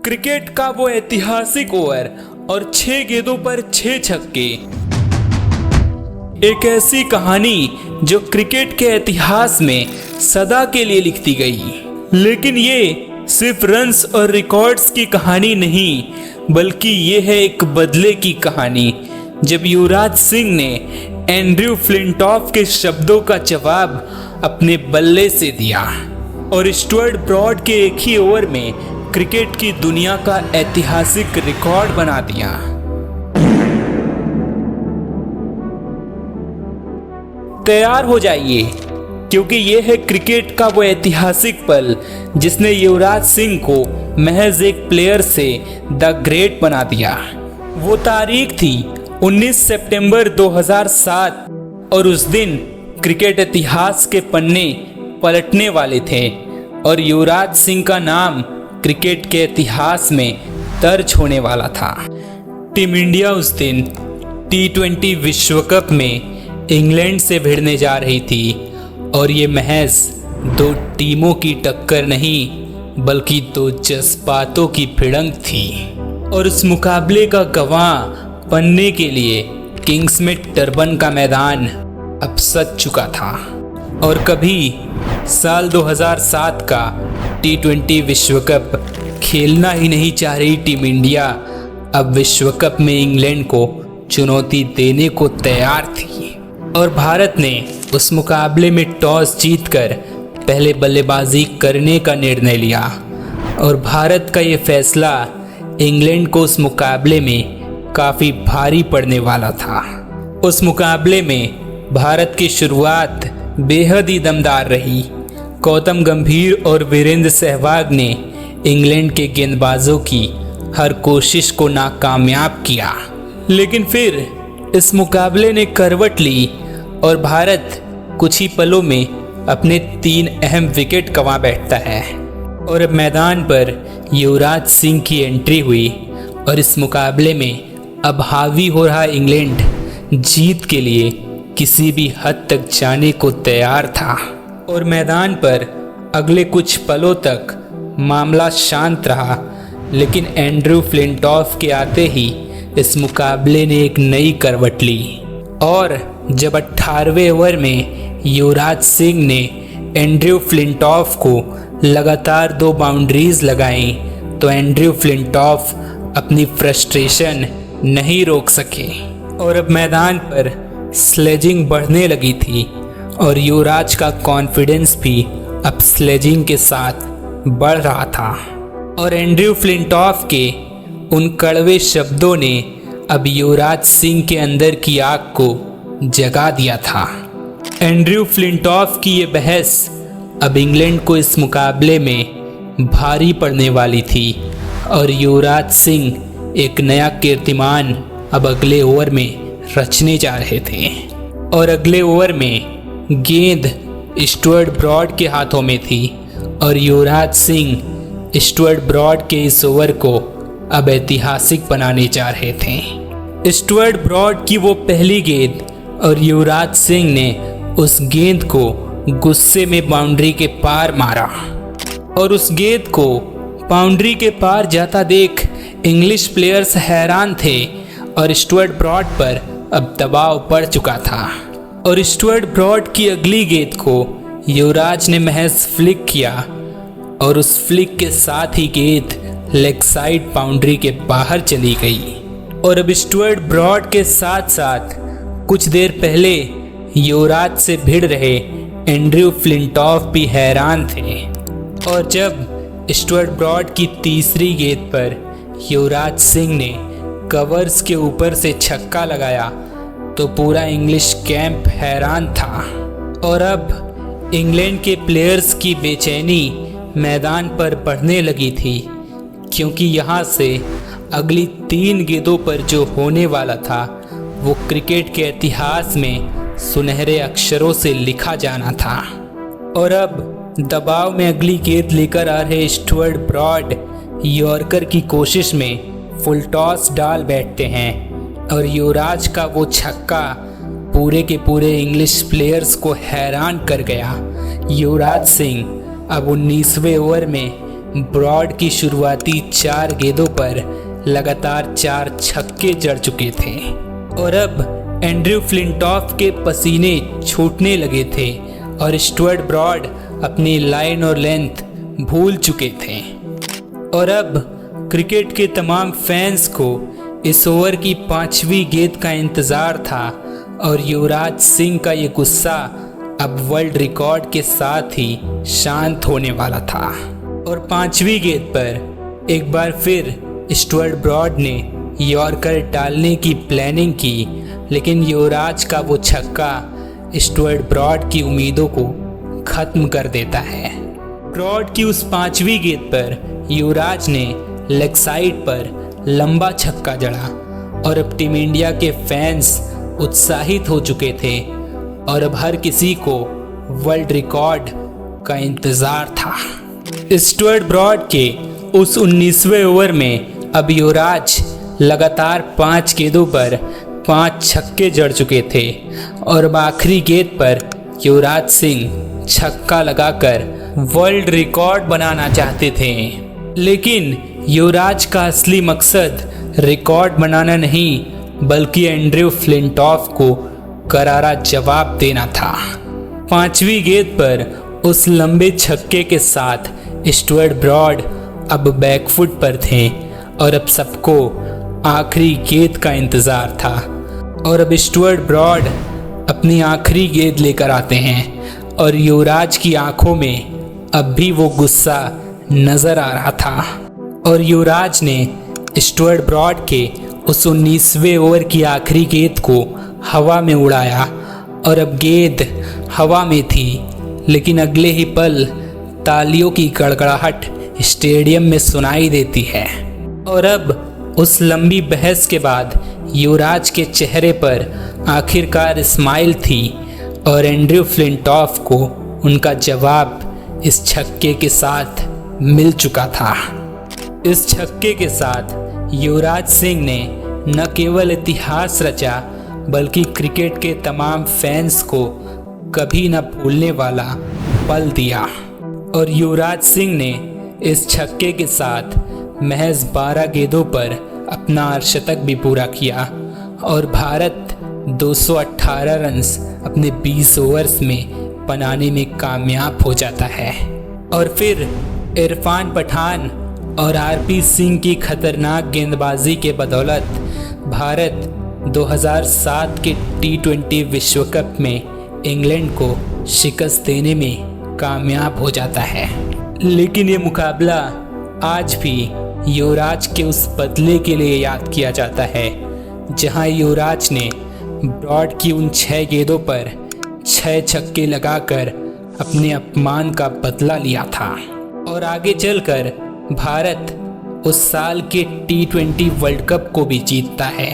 Cricket का वो ऐतिहासिक ओवर और 6 गेंदों पर 6 छक्के। एक ऐसी कहानी जो क्रिकेट के इतिहास में सदा के लिए लिख दी गई। लेकिन ये सिर्फ रन्स और रिकॉर्ड्स की कहानी नहीं, बल्कि ये है एक बदले की कहानी। जब युवराज सिंह ने एंड्रयू फ्लिंटॉफ के शब्दों का जवाब अपने बल्ले से दिया और स्टुअर्ट ब्रॉड के एक ही ओवर में क्रिकेट की दुनिया का ऐतिहासिक रिकॉर्ड बना दिया। तैयार हो जाइए, क्योंकि ये है क्रिकेट का वो ऐतिहासिक पल जिसने युवराज सिंह को महज एक प्लेयर से द ग्रेट बना दिया। वो तारीख थी 19 सितंबर 2007 और उस दिन क्रिकेट इतिहास के पन्ने पलटने वाले थे और युवराज सिंह का नाम क्रिकेट के इतिहास में दर्ज होने वाला था। टीम इंडिया उस दिन T20 विश्व कप में इंग्लैंड से भिड़ने जा रही थी और ये महज दो टीमों की टक्कर नहीं, बल्कि दो जज्बातों की भिड़ंत थी। और उस मुकाबले का गवाह बनने के लिए किंग्समेड टर्बन का मैदान अब सज चुका था। और कभी साल 2007 का T20 विश्व कप खेलना ही नहीं चाह रही टीम इंडिया अब विश्व कप में इंग्लैंड को चुनौती देने को तैयार थी। और भारत ने उस मुकाबले में टॉस जीतकर पहले बल्लेबाजी करने का निर्णय लिया और भारत का ये फैसला इंग्लैंड को उस मुकाबले में काफ़ी भारी पड़ने वाला था। उस मुकाबले में भारत की शुरुआत बेहद ही दमदार रही। गौतम गंभीर और वीरेंद्र सहवाग ने इंग्लैंड के गेंदबाजों की हर कोशिश को नाकामयाब किया, लेकिन फिर इस मुकाबले ने करवट ली और भारत कुछ ही पलों में अपने 3 अहम विकेट गंवा बैठता है। और अब मैदान पर युवराज सिंह की एंट्री हुई और इस मुकाबले में अब हावी हो रहा इंग्लैंड जीत के लिए किसी भी हद तक जाने को तैयार था। और मैदान पर अगले कुछ पलों तक मामला शांत रहा, लेकिन एंड्रयू फ्लिंटॉफ के आते ही इस मुकाबले ने एक नई करवट ली। और जब 18वें ओवर में युवराज सिंह ने एंड्रयू फ्लिंटॉफ को लगातार 2 बाउंड्रीज लगाई तो एंड्रयू फ्लिंटॉफ अपनी फ्रस्ट्रेशन नहीं रोक सके और अब मैदान पर स्लेजिंग बढ़ने लगी थी और युवराज का कॉन्फिडेंस भी अब स्लेजिंग के साथ बढ़ रहा था। और एंड्रयू फ्लिंटॉफ के उन कड़वे शब्दों ने अब युवराज सिंह के अंदर की आग को जगा दिया था। एंड्रयू फ्लिंटॉफ की ये बहस अब इंग्लैंड को इस मुकाबले में भारी पड़ने वाली थी और युवराज सिंह एक नया कीर्तिमान अब अगले ओवर में रचने जा रहे थे। और अगले ओवर में गेंद स्टुअर्ट ब्रॉड के हाथों में थी और युवराज सिंह स्टुअर्ट ब्रॉड के इस ओवर को अब ऐतिहासिक बनाने जा रहे थे। स्टुअर्ट ब्रॉड की वो पहली गेंद और युवराज सिंह ने उस गेंद को गुस्से में बाउंड्री के पार मारा और उस गेंद को बाउंड्री के पार जाता देख इंग्लिश प्लेयर्स हैरान थे और स्टुअर्ट ब्रॉड पर अब दबाव पड़ चुका था। और स्टुअर्ट ब्रॉड की अगली गेंद को युवराज ने महज फ्लिक किया और उस फ्लिक के साथ ही गेंद लेग साइड बाउंड्री के बाहर चली गई। और अब स्टुअर्ट ब्रॉड के साथ साथ कुछ देर पहले युवराज से भिड़ रहे एंड्रयू फ्लिंटॉफ भी हैरान थे। और जब स्टुअर्ट ब्रॉड की तीसरी गेंद पर युवराज सिंह ने कवर्स के ऊपर से छक्का लगाया तो पूरा इंग्लिश कैंप हैरान था। और अब इंग्लैंड के प्लेयर्स की बेचैनी मैदान पर बढ़ने लगी थी, क्योंकि यहाँ से अगली 3 गेंदों पर जो होने वाला था वो क्रिकेट के इतिहास में सुनहरे अक्षरों से लिखा जाना था। और अब दबाव में अगली गेंद लेकर आ रहे स्टुअर्ट ब्रॉड यॉर्कर की कोशिश में फुल टॉस डाल बैठते हैं और युवराज का वो छक्का पूरे के पूरे इंग्लिश प्लेयर्स को हैरान कर गया। युवराज सिंह अब 19वें ओवर में ब्रॉड की शुरुआती 4 गेंदों पर लगातार 4 छक्के जड़ चुके थे और अब एंड्रयू फ्लिंटॉफ के पसीने छूटने लगे थे और स्टुअर्ट ब्रॉड अपनी लाइन और लेंथ भूल चुके थे। और अब क्रिकेट के तमाम फैंस को इस ओवर की 5वीं गेंद का इंतज़ार था और युवराज सिंह का ये गुस्सा अब वर्ल्ड रिकॉर्ड के साथ ही शांत होने वाला था। और 5वीं गेंद पर एक बार फिर स्टुअर्ट ब्रॉड ने यॉर्कर डालने की प्लानिंग की, लेकिन युवराज का वो छक्का स्टुअर्ट ब्रॉड की उम्मीदों को ख़त्म कर देता है। ब्रॉड की उस 5वीं गेंद पर युवराज ने लेग साइड पर लंबा छक्का जड़ा और अब टीम इंडिया के फैंस उत्साहित हो चुके थे और अब हर किसी को वर्ल्ड रिकॉर्ड का इंतज़ार था। स्टुअर्ट ब्रॉड के उस 19वें ओवर में अब युवराज लगातार 5 गेंदों पर 5 छक्के जड़ चुके थे और अब आखिरी गेंद पर युवराज सिंह छक्का लगाकर वर्ल्ड रिकॉर्ड बनाना चाहते थे। लेकिन युवराज का असली मकसद रिकॉर्ड बनाना नहीं बल्कि एंड्रयू फ्लिंटॉफ को करारा जवाब देना था। 5वीं गेंद पर उस लंबे छक्के के साथ स्टुअर्ट ब्रॉड अब बैकफुट पर थे और अब सबको आखिरी गेंद का इंतज़ार था। और अब स्टुअर्ट ब्रॉड अपनी आखिरी गेंद लेकर आते हैं और युवराज की आंखों में अब भी वो गुस्सा नज़र आ रहा था और युवराज ने स्टुअर्ट ब्रॉड के उस 19वें ओवर की आखिरी गेंद को हवा में उड़ाया और अब गेंद हवा में थी, लेकिन अगले ही पल तालियों की गड़गड़ाहट स्टेडियम में सुनाई देती है। और अब उस लंबी बहस के बाद युवराज के चेहरे पर आखिरकार स्माइल थी और एंड्रयू फ्लिंटॉफ को उनका जवाब इस छक्के के साथ मिल चुका था। इस छक्के के साथ युवराज सिंह ने न केवल इतिहास रचा बल्कि क्रिकेट के तमाम फैंस को कभी न भूलने वाला पल दिया। और युवराज सिंह ने इस छक्के के साथ महज 12 गेंदों पर अपना अर्धशतक भी पूरा किया और भारत 218 रन्स अपने 20 ओवर्स में बनाने में कामयाब हो जाता है। और फिर इरफान पठान और आरपी सिंह की खतरनाक गेंदबाजी के बदौलत भारत 2007 के T20 विश्व कप में इंग्लैंड को शिकस्त देने में कामयाब हो जाता है। लेकिन ये मुकाबला आज भी युवराज के उस बदले के लिए याद किया जाता है जहां युवराज ने ब्रॉड की उन 6 गेंदों पर 6 छक्के लगाकर अपने अपमान का बदला लिया था। और आगे चलकर भारत उस साल के T20 वर्ल्ड कप को भी जीतता है।